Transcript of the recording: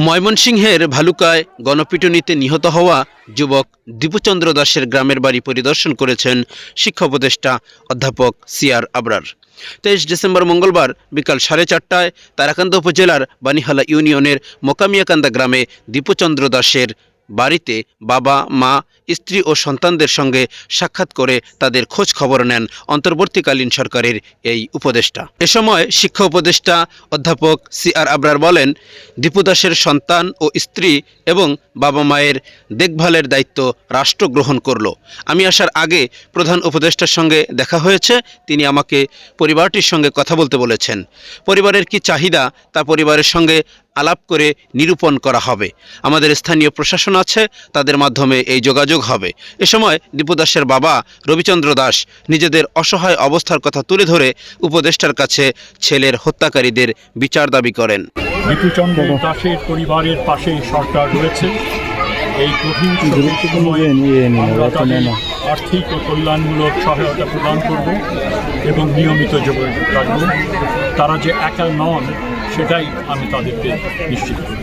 ময়মনসিংহের ভালুকায় গণপিটুনিতে নিহত হওয়া যুবক দীপুচন্দ্র দাসের গ্রামের বাড়ি পরিদর্শন করেছেন শিক্ষা উপদেষ্টা অধ্যাপক সিআর আবরার। 23 ডিসেম্বর মঙ্গলবার বিকাল 4:30টায় তারাকান্দা উপজেলার বানিহালা ইউনিয়নের মোকামিয়াকান্দা গ্রামে দীপুচন্দ্র দাসের বাড়িতে বাবা, মা, স্ত্রী ও সন্তানদের সঙ্গে সাক্ষাৎ করে তাদের খোঁজ খবর নেন অন্তর্বর্তীকালীন সরকারের এই উপদেষ্টা। এ সময় শিক্ষা উপদেষ্টা অধ্যাপক সিআর আবরার বলেন, দীপু দাসের সন্তান ও স্ত্রী এবং বাবা মায়ের দেখভালের দায়িত্ব রাষ্ট্র গ্রহণ করল। আমি আসার আগে প্রধান উপদেষ্টার সঙ্গে দেখা হয়েছে। তিনি আমাকে পরিবারটির সঙ্গে কথা বলতে বলেছেন। পরিবারের কি চাহিদা তা পরিবারের সঙ্গে আলাপ করে নিরূপণ করা হবে। আমাদের স্থানীয় প্রশাসন আছে, তাদের মাধ্যমে এই যোগাযোগ হবে। এ সময় দীপু দাসের বাবা রবিচন্দ্র দাস নিজেদের অসহায় অবস্থার কথা তুলে ধরে উপদেষ্টার কাছে ছেলের হত্যাকারীদের বিচার দাবি করেন। দীপুচন্দ্র দাসের পরিবারের পাশে সরকার রয়েছে। এই কঠিন সময়ে আমরা তাদের আর্থিক ও কল্যাণমূলক সহায়তা প্রদান করব এবং নিয়মিত যোগাযোগ রাখব। তারা যে একা নন সেটাই আমি তাদেরকে নিশ্চিত করি।